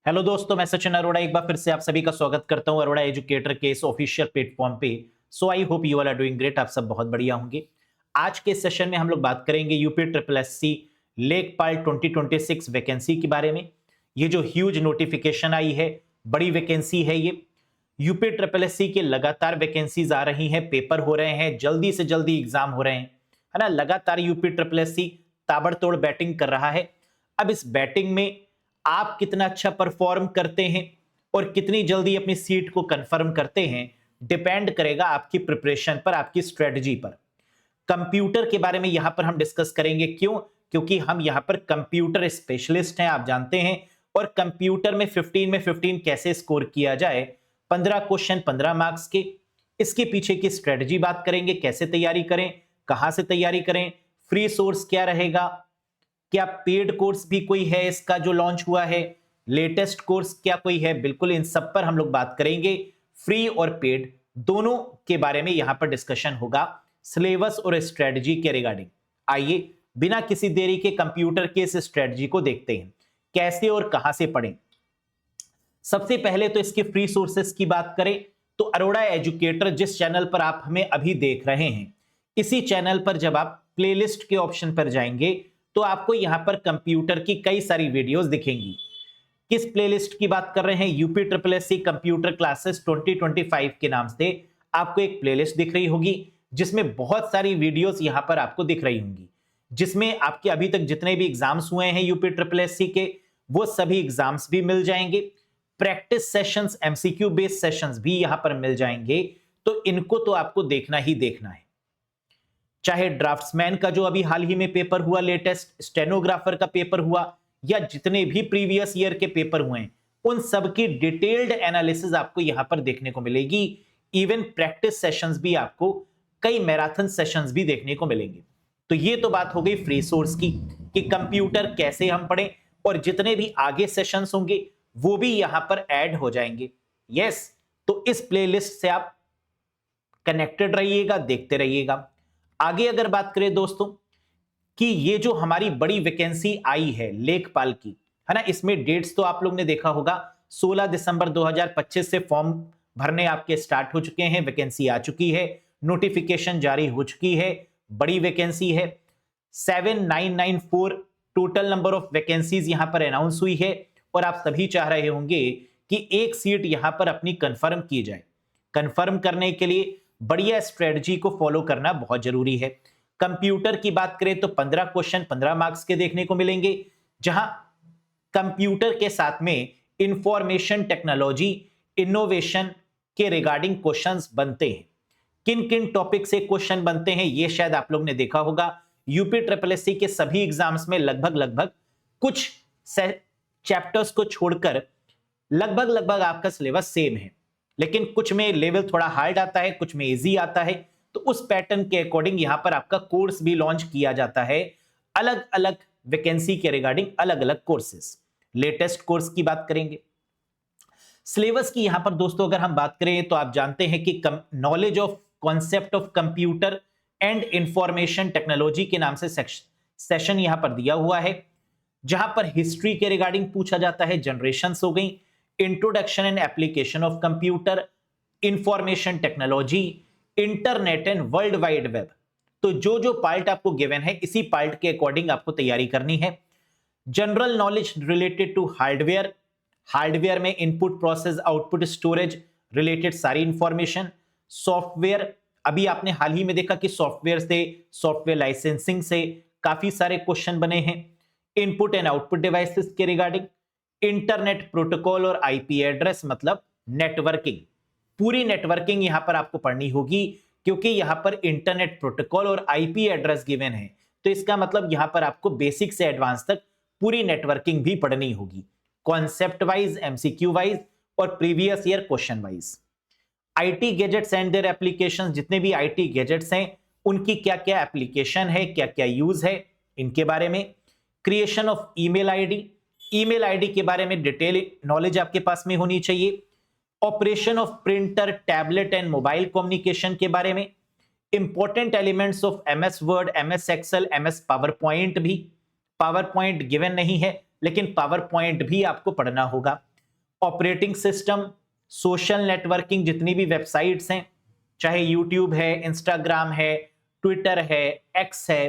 Hello दोस्तों, मैं सचिन अरोड़ा एक बार फिर से आप सभी का स्वागत करता हूं अरोड़ा एजुकेटर के इस ऑफिशियल प्लेटफॉर्म पे। So I hope you all are doing great. आप सब बहुत बढ़िया होंगे। आज के सेशन में हम लोग बात करेंगे यूपी ट्रिपल एससी लेखपाल 2026 वैकेंसी के बारे में। ये जो ह्यूज नोटिफिकेशन आई है, बड़ी वैकेंसी है ये। यूपी ट्रिपल एससी के लगातार वैकेंसीज आ रही हैं, पेपर हो रहे हैं, जल्दी से जल्दी एग्जाम हो रहे हैं, है ना। लगातार यूपी ट्रिपल एससी ताबड़तोड़ बैटिंग कर रहा है। अब इस बैटिंग में आप कितना अच्छा परफॉर्म करते हैं और कितनी जल्दी अपनी सीट को कंफर्म करते हैं, डिपेंड करेगा आपकी प्रिपरेशन पर, आपकी स्ट्रेटजी पर। कंप्यूटर के बारे में यहां पर हम डिस्कस करेंगे। क्यों? क्योंकि हम यहां पर कंप्यूटर स्पेशलिस्ट हैं, आप जानते हैं। और कंप्यूटर में 15 में 15 कैसे स्कोर किया जाए, 15 क्वेश्चन 15 मार्क्स के, इसके पीछे की स्ट्रेटजी बात करेंगे। कैसे तैयारी करें, कहां से तैयारी करें, फ्री सोर्स क्या रहेगा, क्या पेड कोर्स भी कोई है इसका जो लॉन्च हुआ है, लेटेस्ट कोर्स क्या कोई है, बिल्कुल इन सब पर हम लोग बात करेंगे। फ्री और पेड दोनों के बारे में यहां पर डिस्कशन होगा, सिलेबस और स्ट्रेटजी के रिगार्डिंग। आइए बिना किसी देरी के कंप्यूटर के इस स्ट्रेटजी को देखते हैं, कैसे और कहां से पढ़ें। सबसे पहले तो इसके फ्री सोर्सेस की बात करें तो अरोड़ा एजुकेटर जिस चैनल पर आप हमें अभी देख रहे हैं, इसी चैनल पर जब आप प्लेलिस्ट के ऑप्शन पर जाएंगे तो आपको यहां पर कंप्यूटर की कई सारी वीडियोस दिखेंगी। किस प्लेलिस्ट की बात कर रहे हैं? UP triple SC computer classes 2025 के नाम से आपको एक प्लेलिस्ट दिख रही होगी, जिसमें बहुत सारी वीडियोस यहां पर आपको दिख रही होंगी, जिसमें आपके अभी तक जितने भी एग्जाम्स हुए हैं यूपी ट्रिपल एससी के, वो सभी एग्जाम्स भी मिल जाएंगे। Practice sessions, MCQ based sessions भी यहां पर मिल जाएंगे। तो इनको तो आपको देखना ही देखना है। चाहे ड्राफ्ट्समैन का जो अभी हाल ही में पेपर हुआ, लेटेस्ट स्टेनोग्राफर का पेपर हुआ, या जितने भी प्रीवियस ईयर के पेपर हुए हैं, उन सब की डिटेल्ड एनालिसिस आपको यहां पर देखने को मिलेगी। इवन प्रैक्टिस सेशंस भी आपको, कई मैराथन सेशंस भी देखने को मिलेंगे। तो ये तो बात हो गई फ्री सोर्स की, कि कंप्यूटर कैसे हम पढ़ें, और जितने भी आगे सेशंस होंगे वो भी यहां पर ऐड हो जाएंगे। यस, तो इस प्लेलिस्ट से आप कनेक्टेड रहिएगा, देखते रहिएगा। आगे अगर बात करें दोस्तों कि ये जो हमारी बड़ी वैकेंसी आई है लेखपाल की, है ना, इसमें डेट्स तो आप लोग ने देखा होगा। 16 दिसंबर 2025 से फॉर्म भरने आपके स्टार्ट हो चुके हैं, वैकेंसी आ चुकी है, नोटिफिकेशन जारी हो चुकी है, बड़ी वैकेंसी है। 7994 टोटल नंबर ऑफ वैकेंसीज यहां पर अनाउंस हुई है। और आप सभी चाह रहे होंगे कि एक सीट यहां पर अपनी कंफर्म की जाए। कंफर्म करने के लिए बढ़िया स्ट्रेटजी को फॉलो करना बहुत जरूरी है। कंप्यूटर की बात करें तो 15 क्वेश्चन 15 मार्क्स के देखने को मिलेंगे, जहां कंप्यूटर के साथ में इंफॉर्मेशन टेक्नोलॉजी, इनोवेशन के रिगार्डिंग क्वेश्चंस बनते हैं। किन किन टॉपिक से क्वेश्चन बनते हैं ये शायद आप लोग ने देखा होगा। यूपी ट्रिपल एससी के सभी एग्जाम्स में लगभग लगभग कुछ चैप्टर्स को छोड़कर लगभग लगभग आपका सिलेबस सेम है, लेकिन कुछ में लेवल थोड़ा हार्ड आता है, कुछ में इजी आता है। तो उस पैटर्न के अकॉर्डिंग यहां पर आपका कोर्स भी लॉन्च किया जाता है, अलग अलग वैकेंसी के रिगार्डिंग अलग अलग कोर्सेस। लेटेस्ट कोर्स की बात करेंगे। सिलेबस की यहां पर दोस्तों अगर हम बात करें तो आप जानते हैं कि knowledge of concept of computer and information technology के नाम से सेशन यहां पर दिया हुआ है, जहां पर हिस्ट्री के रिगार्डिंग पूछा जाता है, जनरेशंस हो गई, introduction and application of computer, information technology, internet and world wide web. तो जो जो पार्ट आपको गिवन है, इसी पार्ट के अकॉर्डिंग आपको तैयारी करनी है। General knowledge related to hardware, hardware में input process output storage related सारी इंफॉर्मेशन। सॉफ्टवेयर, अभी आपने हाल ही में देखा कि सॉफ्टवेयर से, सॉफ्टवेयर लाइसेंसिंग से काफी सारे क्वेश्चन बने हैं। इनपुट एंड आउटपुट डिवाइसेस के रिगार्डिंग, इंटरनेट प्रोटोकॉल और आईपी एड्रेस मतलब नेटवर्किंग, पूरी नेटवर्किंग यहां पर आपको पढ़नी होगी, क्योंकि यहां पर इंटरनेट प्रोटोकॉल और आईपी एड्रेस गिवन है। तो इसका मतलब यहां पर आपको बेसिक से एडवांस तक पूरी नेटवर्किंग भी पढ़नी होगी, कॉन्सेप्ट वाइज, एमसीक्यू वाइज और previous year question wise. IT gadgets and their applications, जितने भी आईटी गैजेट्स हैं उनकी क्या क्या एप्लीकेशन है, क्या क्या यूज है, इनके बारे में। Creation of email ID, email ID के बारे में डिटेल नॉलेज आपके पास में होनी चाहिए। Operation of printer, tablet and mobile communication के बारे में। Important elements of MS Word, MS Excel, MS PowerPoint भी, पावर पॉइंट गिवन नहीं है लेकिन पावर पॉइंट भी आपको पढ़ना होगा। ऑपरेटिंग सिस्टम, सोशल नेटवर्किंग, जितनी भी वेबसाइट्स हैं, चाहे यूट्यूब है, इंस्टाग्राम है, ट्विटर है, एक्स है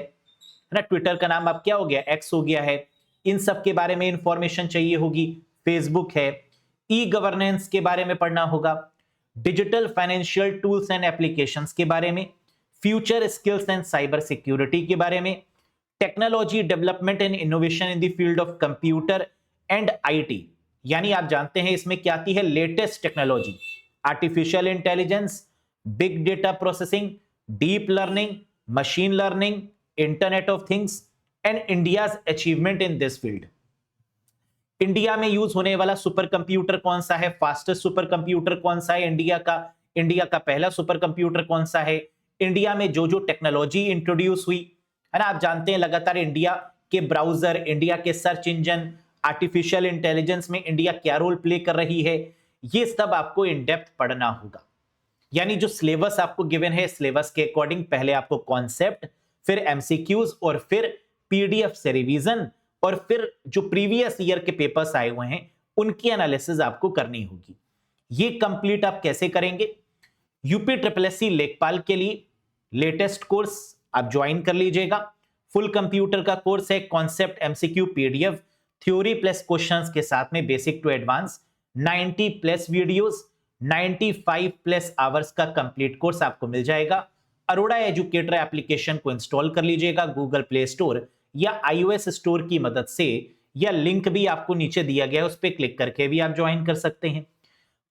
ना, ट्विटर का नाम अब क्या हो गया, एक्स हो गया है, इन सब के बारे में इंफॉर्मेशन चाहिए होगी, फेसबुक है, ई गवर्नेंस के बारे में पढ़ना होगा, digital financial tools and applications के बारे में, future skills and cyber security के बारे में, technology development and innovation in the field of computer and IT, यानी आप जानते हैं इसमें क्या आती है, latest technology, artificial intelligence, big data processing, deep learning, machine learning, internet of things and India's achievement in this field. India में use होने वाला सुपर कंप्यूटर कौन सा है, फास्टेस्ट सुपर कंप्यूटर कौन सा है इंडिया का पहला सुपर कंप्यूटर कौन सा है, इंडिया में जो जो टेक्नोलॉजी इंट्रोड्यूस हुई है ना, आप जानते हैं लगातार इंडिया के ब्राउजर, इंडिया के सर्च इंजन, आर्टिफिशियल इंटेलिजेंस में इंडिया क्या रोल प्ले कर रही है, ये सब आपको इन डेप्थ पढ़ना होगा। यानी जो सिलेबस आपको गिवन है, सिलेबस के अकॉर्डिंग पहले आपको कॉन्सेप्ट, फिर एमसीक्यूज और फिर पीडीएफ से रिवीजन, और फिर जो प्रीवियस ईयर के पेपर्स आए हुए हैं उनकी एनालिसिस आपको करनी होगी। ये कंप्लीट आप कैसे करेंगे, यूपी ट्रिपल लेखपाल के लिए लेटेस्ट कोर्स आप ज्वाइन कर लीजिएगा। फुल कंप्यूटर का कोर्स है, concept, MCQ, PDF, theory plus questions के साथ में basic to advance, 90 plus videos, 95 plus hours का कंप्लीट कोर्स आपको मिल जाएगा। अरोड़ा एजुकेटर एप्लीकेशन को इंस्टॉल कर लीजिएगा गूगल प्ले स्टोर या iOS स्टोर की मदद से, या लिंक भी आपको नीचे दिया गया है, उस पर क्लिक करके भी आप ज्वाइन कर सकते हैं।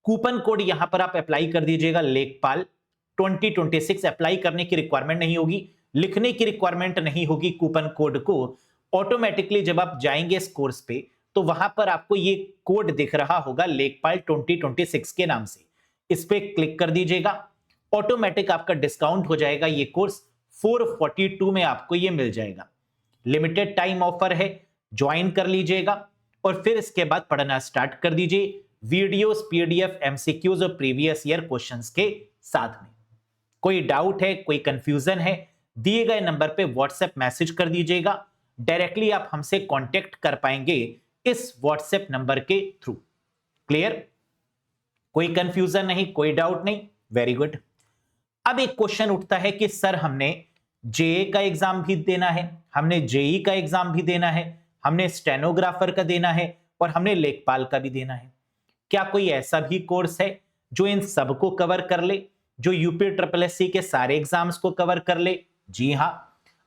कूपन कोड यहां पर आप अप्लाई कर दीजिएगा, लेखपाल 2026। अप्लाई करने की रिक्वायरमेंट नहीं होगी, लिखने की रिक्वायरमेंट नहीं होगी। कूपन कोड को ऑटोमेटिकली जब आप जाएंगे इस कोर्स पे तो वहां पर आपको ये कोड दिख रहा होगा, लेखपाल 2026 के नाम से, इस पे क्लिक कर दीजिएगा, ऑटोमेटिक आपका डिस्काउंट हो जाएगा। ये कोर्स 442 में आपको ये मिल जाएगा। लिमिटेड टाइम ऑफर है, ज्वाइन कर लीजिएगा और फिर इसके बाद पढ़ना स्टार्ट कर दीजिए, वीडियोस, पीडीएफ, एमसीक्यूज और प्रीवियस ईयर क्वेश्चंस के साथ में। कोई डाउट है, कोई कंफ्यूजन है, दिए गए नंबर पे व्हाट्सएप मैसेज कर दीजिएगा, डायरेक्टली आप हमसे कांटेक्ट कर पाएंगे इस व्हाट्सएप नंबर के थ्रू। क्लियर, कोई कंफ्यूजन नहीं, कोई डाउट नहीं, वेरी गुड। अब एक क्वेश्चन उठता है कि सर हमने जेए का एग्जाम भी देना है, हमने जेई का एग्जाम भी देना है, हमने स्टेनोग्राफर का देना है और हमने लेखपाल का भी देना है, क्या कोई ऐसा भी कोर्स है जो इन सबको कवर कर ले, जो यूपी ट्रिपल के सारे एग्जाम्स को कवर कर ले? जी हां,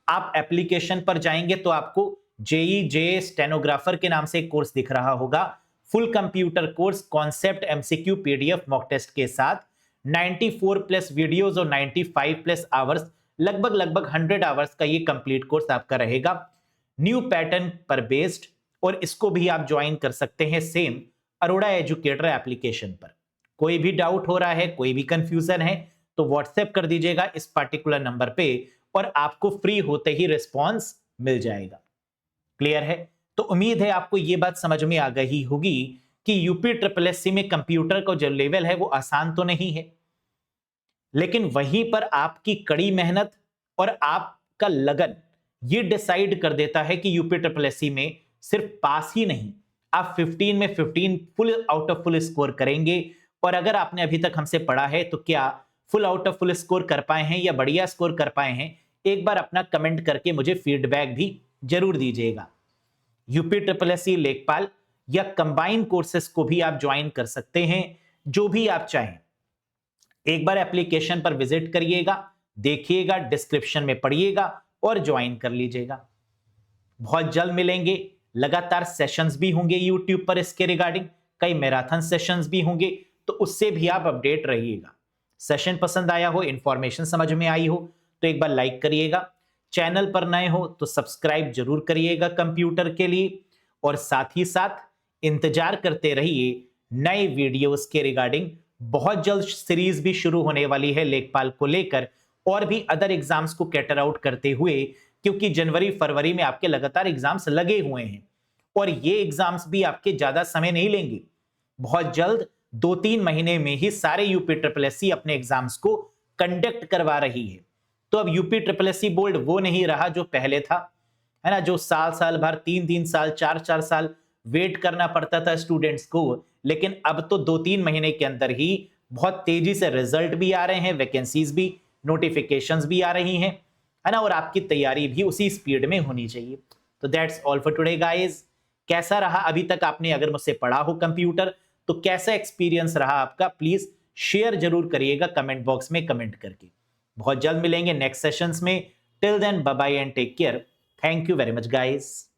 आप एप्लीकेशन पर जाएंगे तो आपको जेई जे स्टेनोग्राफर के नाम से एक कोर्स दिख रहा होगा, full computer course, concept, MCQ, PDF, mock test के साथ 94 प्लस वीडियोस और 95 प्लस आवर्स, लगभग 100 आवर्स का ये कंप्लीट कोर्स आपका रहेगा, न्यू पैटर्न पर बेस्ड, और इसको भी आप ज्वाइन कर सकते हैं सेम अरोड़ा एजुकेटर एप्लीकेशन पर। कोई भी डाउट हो रहा है, कोई भी कंफ्यूजन है तो व्हाट्सएप कर दीजिएगा इस पर्टिकुलर नंबर पे और आपको फ्री होते ही रिस्पॉन्स मिल जाएगा। क्लियर है? तो उम्मीद है आपको ये बात समझ में आ गई होगी कि यूपी ट्रिपल में कंप्यूटर का जो लेवल है वो आसान तो नहीं है, लेकिन वहीं पर आपकी कड़ी मेहनत और आपका लगन ये डिसाइड कर देता है कि यूपी ट्रिपल में सिर्फ पास ही नहीं, आप 15 में 15 full out of full score करेंगे। और अगर आपने अभी तक हमसे पढ़ा है तो क्या full out of full score कर पाए हैं या बढ़िया स्कोर कर पाए हैं, एक बार अपना कमेंट करके मुझे फीडबैक भी जरूर दीजिएगा। यूपी ट्रिपल लेखपाल या कंबाइन कोर्सेस को भी आप ज्वाइन कर सकते हैं, जो भी आप चाहें। एक बार एप्लीकेशन पर विजिट करिएगा, देखिएगा, डिस्क्रिप्शन में पढ़िएगा और ज्वाइन कर लीजिएगा। बहुत जल्द मिलेंगे, लगातार सेशंस भी होंगे यूट्यूब पर इसके रिगार्डिंग, कई मैराथन सेशंस भी होंगे, तो उससे भी आप अपडेट रहिएगा। सेशन पसंद आया हो, इंफॉर्मेशन समझ में आई हो तो एक बार लाइक करिएगा, चैनल पर नए हो तो सब्सक्राइब जरूर करिएगा कंप्यूटर के लिए, और साथ ही साथ इंतजार करते रहिए नए वीडियोस के रिगार्डिंग। बहुत जल्द सीरीज भी शुरू होने वाली है लेखपाल को लेकर, और भी अदर एग्जाम्स को कैटर आउट करते हुए, क्योंकि जनवरी फरवरी में आपके लगातार एग्जाम्स लगे हुए हैं और ये एग्जाम्स भी आपके ज्यादा समय नहीं लेंगे। बहुत जल्द 2-3 महीने में ही सारे यूपी ट्रिपल अपने एग्जाम्स को कंडक्ट करवा रही है। तो अब यूपी ट्रिपल बोर्ड वो नहीं रहा जो पहले था, है ना, जो साल भर, 3-3 साल, 4-4 साल वेट करना पड़ता था स्टूडेंट्स को, लेकिन अब तो 2-3 महीने के अंदर ही बहुत तेजी से रिजल्ट भी आ रहे हैं, वैकेंसीज भी, नोटिफिकेशंस भी आ रही हैं, है ना, और आपकी तैयारी भी उसी स्पीड में होनी चाहिए। तो that's all for today guys. कैसा रहा अभी तक आपने अगर मुझसे पढ़ा हो कंप्यूटर, तो कैसा एक्सपीरियंस रहा आपका, प्लीज शेयर जरूर करिएगा कमेंट बॉक्स में कमेंट करके। बहुत जल्द मिलेंगे नेक्स्ट सेशंस में। Till then bye bye and take care. Thank you very much guys.